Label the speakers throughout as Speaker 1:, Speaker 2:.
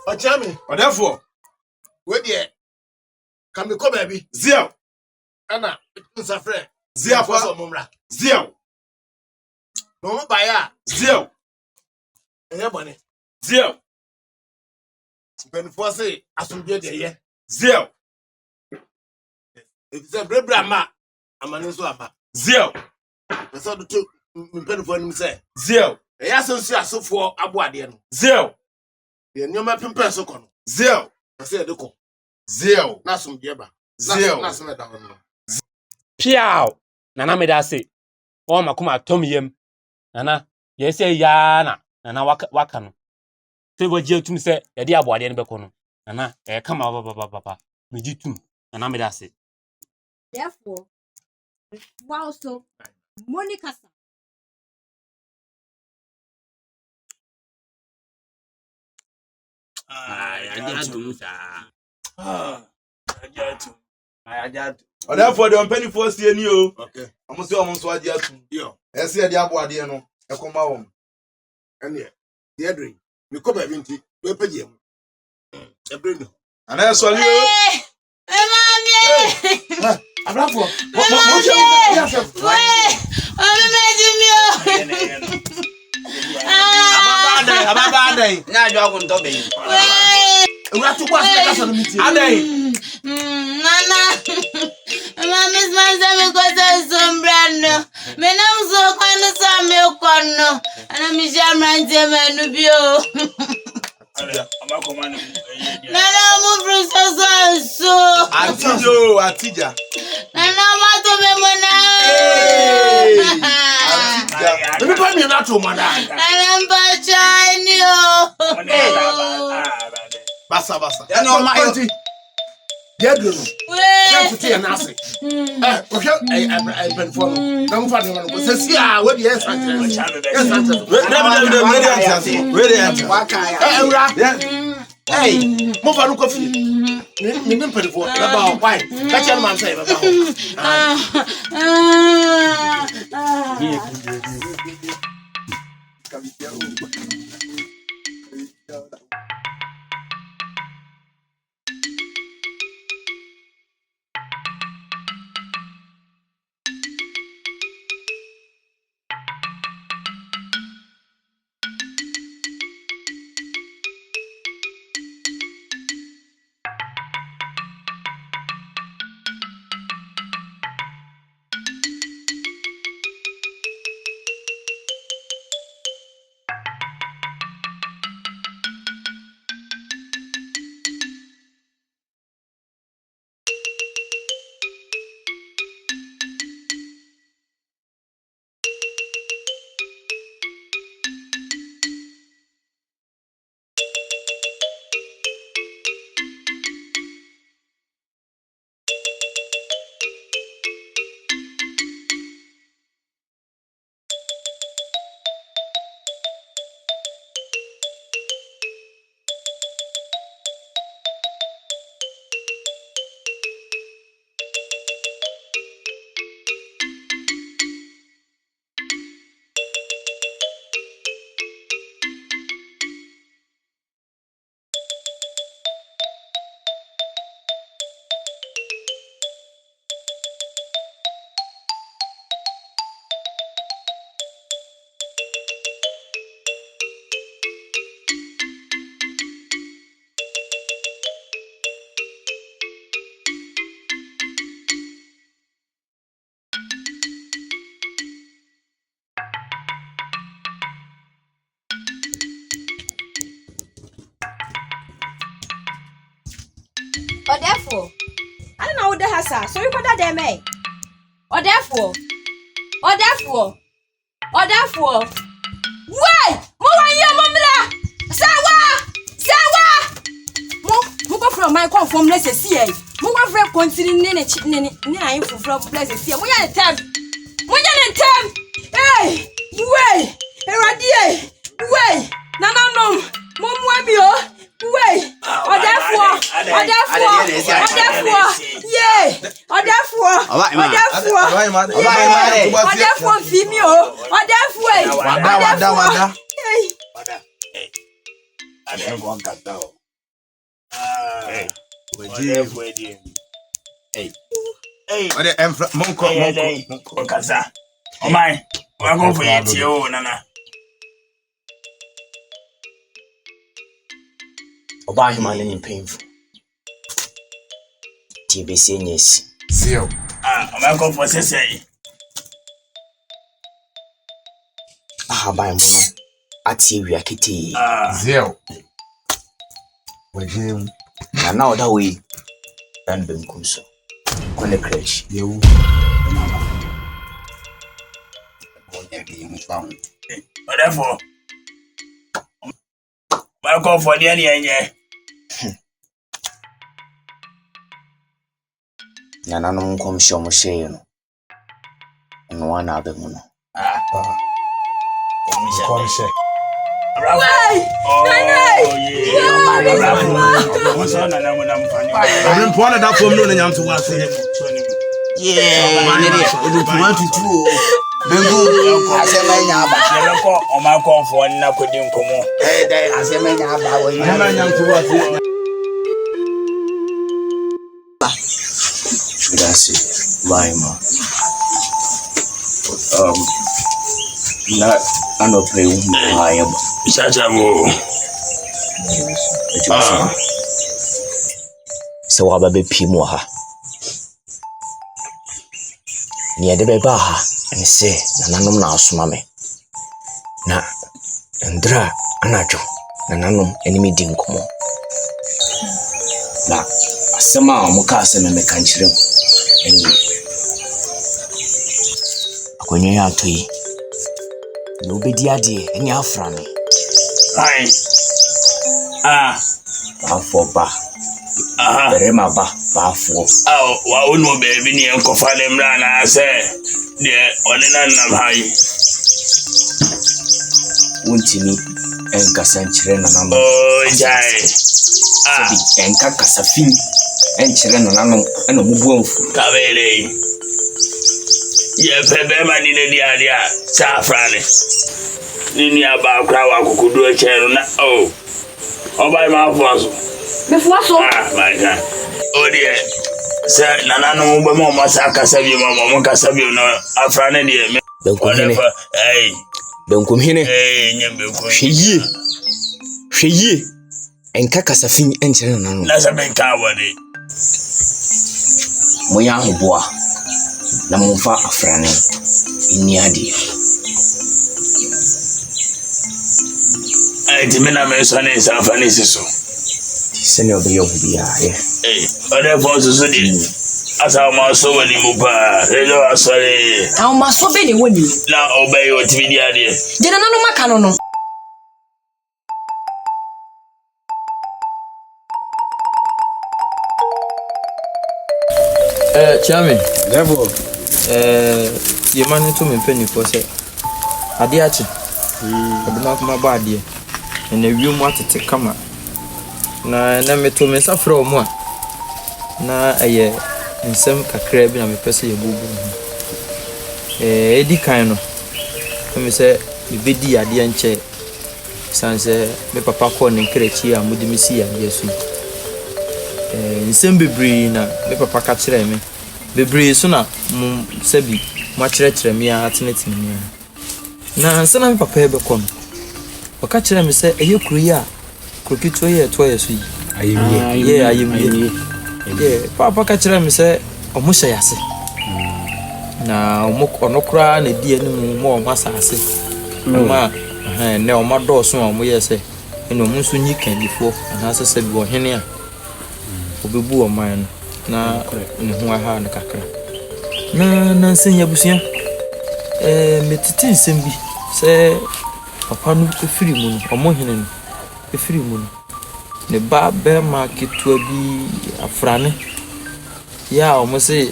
Speaker 1: Ochami.
Speaker 2: Therefore,
Speaker 1: Wait there. Can we come baby?
Speaker 2: Zio.
Speaker 1: Anna, it's a friend.
Speaker 2: Zio for some mumra. Zio.
Speaker 1: No buyer.
Speaker 2: Zio.
Speaker 1: Anybody.
Speaker 2: Zio.
Speaker 1: When for say, as we get there,
Speaker 2: Zio.
Speaker 1: it's a brave ma. I'm an insula.
Speaker 2: Zio.
Speaker 1: The sort of two pen for him say.
Speaker 2: Zio.
Speaker 1: Yes, so for Abuadian.
Speaker 2: Zio.
Speaker 1: The new map in person.
Speaker 2: Zio.
Speaker 1: I said, Duco.
Speaker 2: Zio.
Speaker 1: Nasum Geba.
Speaker 2: Zio.
Speaker 1: Nasum down.
Speaker 3: Piao. Nana me da say. O makuma tom yem. Nana, yes say yana. Nana waka no. Favor je tum say e de aboade no beko no. Nana e kama papa. Me ji tum. Nana me da say.
Speaker 4: Therefore, wow so Monica
Speaker 2: Therefore, the penny for see you.
Speaker 1: Okay.
Speaker 2: I'm so almost what you have.
Speaker 1: Yo.
Speaker 2: I see the aboade no. E come home.
Speaker 1: And yeah, the drink. We come at 20. We pay him. A bring.
Speaker 2: And I saw you.
Speaker 1: Abrafo.
Speaker 5: Ababa na ajo agun to be.
Speaker 1: Ura to kwa se ka so no meeting.
Speaker 6: Nana. Mama is my son because I sombrano. Me na so kwanu so me kono. Ana mi jamran te manu bio. Nana mo bro so.
Speaker 2: Atija.
Speaker 6: Nana ma to me mona.
Speaker 1: Let me find me not to mother.
Speaker 6: Nana ba chani o.
Speaker 1: Basa.
Speaker 5: Ya no ma yo.
Speaker 1: Dear Bruno. Can't see an assay. I been for don't find him. Says, yeah, what yes, hey, move on coffee. Me pay for about why. Catch your man say about.
Speaker 4: Or therefore, I don't know what the hasa. So you put that there, may. Or therefore, why? Mamla! Sawa! Move from my conform, let's see. Move from continuing in a from places here. We are in time. Hey, way, way, no, Mom, wait, or therefore, female, or therefore,
Speaker 5: Ode emfra monko
Speaker 2: Okasa. Omai. Wa go for yeti o nana.
Speaker 7: Oba hima ne painful. TBC nyesi.
Speaker 1: Zio.
Speaker 2: Omai go for sesei.
Speaker 7: Ba mo ati wi akiti.
Speaker 1: Zio. Wajim.
Speaker 7: Na oda we and benkum so. Kone crash.
Speaker 1: Yewu.
Speaker 2: Therefore, my call for the end.
Speaker 7: Nana no nkom hye mo hye no. No wana abemu no.
Speaker 1: Come share.
Speaker 4: Wait!
Speaker 2: What's on and I'm funny?
Speaker 5: I'm point that from no nyam to was. Bengu asemanya aba.
Speaker 2: Yeleko o ma konfo na kodi nkomo.
Speaker 5: Dai asemanya aba wo. Nyam to was.
Speaker 7: Shudasi Laima. Na ano play haya ba.
Speaker 2: Chacha mo.
Speaker 7: So wa ba be pimu ha. Ni ade be ba ha. And say, Nanum na asumame. Na Ndra anajo, Nanum enemy dinkomo. Na asema muka aseme mekanchire eni. Akonye ya toyi. No bedi ade eni afrane.
Speaker 2: Ai.
Speaker 7: Afoba. Berema ba afo.
Speaker 2: Wa onu be ni enkofa dem ra na say. De onena nam hayi.
Speaker 7: Wontimi enkasa nchire nanano.
Speaker 2: Jai.
Speaker 7: Enka kasafin enchire nanano ena mubuamfu.
Speaker 2: Kabele. Ye pebe mani ne dia dia safrane. Nini aba kwa wa kukudu echero na oba ma afuaso.
Speaker 4: Me fuaso.
Speaker 2: My God. Dear. Sir, Nana, no more Saka you, Mamma Casabi, no, Afrane, dear.
Speaker 7: Don't come here.
Speaker 2: Hey,
Speaker 7: don't come here.
Speaker 2: Hey,
Speaker 7: she and Kakasafin entering.
Speaker 2: That's a big coward.
Speaker 7: Moya Boa, Namufa Afrane, Iniadi.
Speaker 2: I dimina my son is Afaniso.
Speaker 7: Senior Biobia,
Speaker 2: hey, whatever to say. As I must so many mupa, hello, sorry.
Speaker 4: How must so be the winning?
Speaker 2: Now obey your TV idea.
Speaker 4: Did I know Macano?
Speaker 8: Chairman, level. Your man to me penny for say. Adiachi. I do not my body. And the room wanted to come up. Na me to me suffer more. Na aye nsem kakra bi na me pese ye bubu. Edi kan no. Me say me bedi ade nche. Sanse me papa ko ne nkrechi a mudi me si ade so. Nsem bebre na me papa ka kire me. Bebre so na sabi mo kire me a atenetene me. Na nsa na me papa be kom. O ka kire me say eye kuru ya kokito ye to ye so yi. Ayemye. Papa ka kire me say omo hye yase. Na omo onokura na di anim mo masase. Ma ne omo doso omo ye say eno omo so nyi kanifo na sese bi ohene a obebu oman na ne ho aha na kakra. Na nsenya busia metiti nsem bi say papa no efiri mu no omo hene no efiri mu no ne ba be marketua bi afrane ya omo se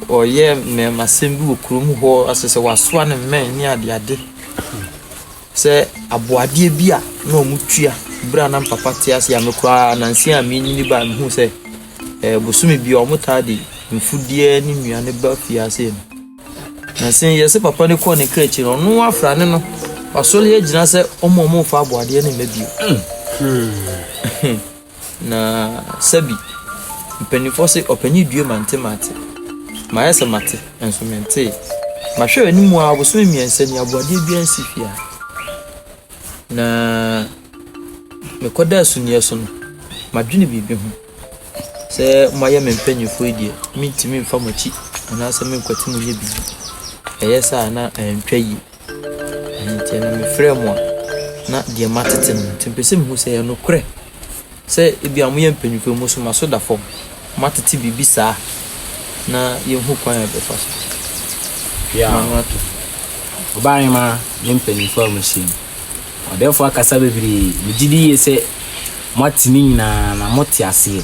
Speaker 8: oye me masem bi okrum ho asese wasoa ne men ni ade se aboade bi a na omo tua bra na papa tias ya mekwa na nsi a me nyini ba me hu se bosumi bi omo tade mfudie ni nuane ba fiase na sen yese papa ne ko ne krechi no afrane no wasole agina se omo fa aboade ne mabio na sabi mpanifo se opani due mante ma yesa mate enso mente ma hwe ani mu a boso miensa ni aboade bia nsifia na mekoda sunie so no madwene bibi ho se moye mpanifo die mintimi mfa machi ana se menkwati mu ye bibi eyesa na entwa yi enti na me frɛ mo na die matete no tempese mu se ye no korɛ se ebi amoye mpanifo mu so maso da fom matete bibi saa na ye hu kwan ya be faso
Speaker 3: ya obaye ma ye mpanifo mu shi odefo akasa bebiri mugidi ye se matini nyina na moti ase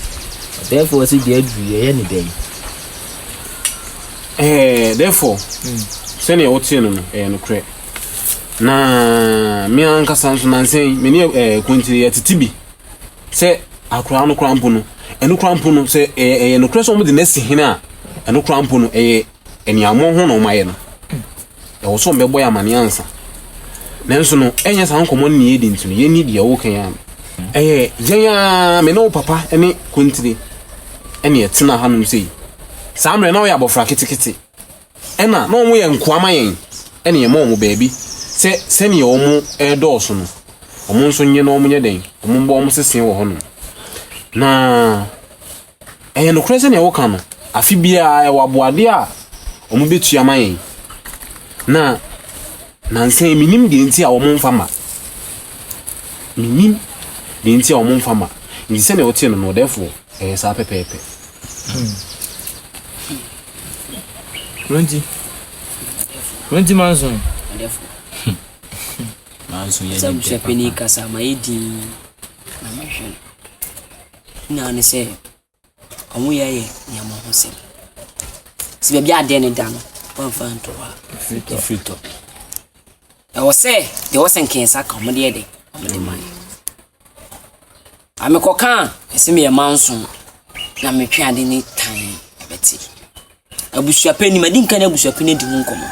Speaker 3: odefo se die adu ye ne den
Speaker 1: therefore sene wotie no no korɛ na me ankasa nso nansen me ne kontiri ya titibi se akura no krampo no eno krampo no se no korɛ so mo de nasi hina eno krampo no eniamo ho no maye no wo so mbɛbɔ ya mane ansa nanso no enya san komo ne yedi ntino ye ni de wo kan ya yenya me no papa ene kontiri ene etina hanum sei samre na wo ya bofra kitikiti ena na wo ye nkoama yen ene ye mo baabi se ne wo mo dɔɔso no omo nso nye na omo nye den omo mbɔ omo sesen wo ho no na no korɛ se ne wo kan no afi bia wo aboade a omo betua man na nansen minim de nti a wo mo mfama minim de nti a wo mo mfama nti se ne wo tie no no therefore sa pepepe
Speaker 8: Twenty manson
Speaker 3: manso ye
Speaker 4: Some Japanese kasa maidi na mahwen na ne se omo ye nyamo ho se si bia ade ne da no pamfa nto ha
Speaker 3: frito
Speaker 4: e wo se de wo sen kensa ka mo de de omo de man amekoka ese me manso na me twa ade ni tan ebeti abusua pani madinka na abusua pani di hu nkomo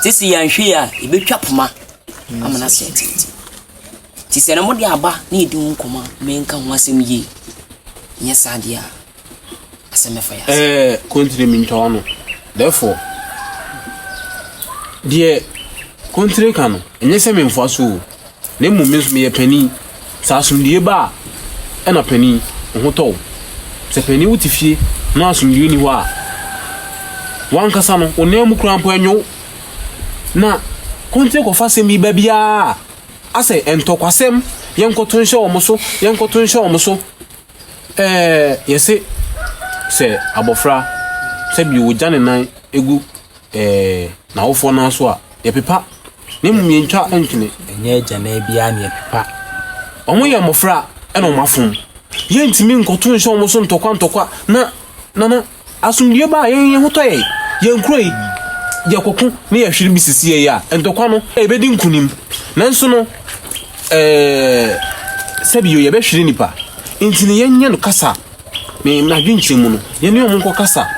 Speaker 4: sisi yanhwe a ebetwa poma amana se titi ti se na mo de aba na edi hu nkomo menka ho asem yi nya sadia asem fa ya
Speaker 1: kontiri mi ntwa no therefore die kontiri kan enye se me mfo so na mu me ye pani sa asumdie ba na pani ho to se pani wutifie na asumdie ni ho a wankasa no onem krampo anyo na kontiri ko fa se mi ba bia ase entokwasem yenkotonhye omo so yese se abofra se bi wo jane nan egu na wofo na so a ye pepa ne mu ntwa antwene
Speaker 3: enye jana bia ne pepa
Speaker 1: omo ye mofra e no mafom ye ntimi nkotonhye omo so ntokwa na asumdie ba ye hotoye ye nkroi ye kokku ne ye hwiri bisisi ye ya ntokwa no ebedi nkunim nanso no sebiyo ye be hwiri nipa intini yenye no kasa me na dwinche mu no ye ne omo nko kasa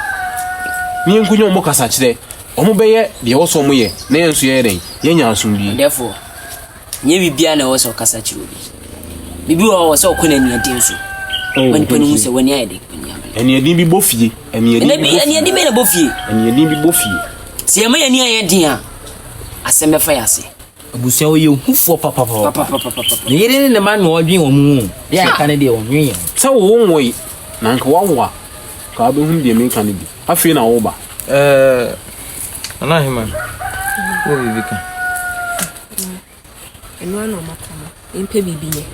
Speaker 1: ne nkunyo omo kasa kire omo beye de wo so omo ye na yenso ye den ye nya asumdie
Speaker 4: therefore nye bibia na wo so kasa kire obi bibi wo so okona ni ade nso wani pani hu se wani ayede
Speaker 1: eni edin bi bofie eni
Speaker 4: edin be na bofie
Speaker 1: eni edin bi bofie
Speaker 4: si ema ye ni ayedin a asem fa ya se
Speaker 3: abusua wo ye hufo papa ne yere ne ma no odwen wo mu ya ka ne de wo nwen
Speaker 1: se wo won na nka wawa ka be hum de me ka ne bi afi na wo ba
Speaker 8: ana hima wo bibika
Speaker 4: eno ana makoma empe bibiye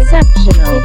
Speaker 9: Exceptional.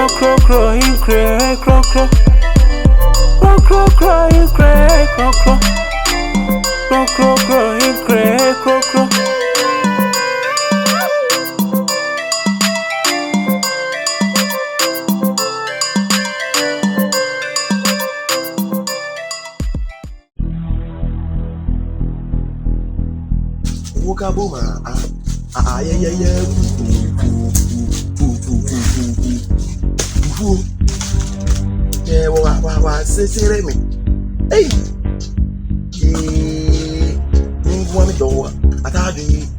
Speaker 9: Crow, crow, crow, in cray, crow, crow. Crow, crow, crow, in cray, crow, crow. Crow, crow, crow, in cray, crow, crow.
Speaker 10: Woka boma, yeah. Yeah, wa, say me. Hey, one door. I thought you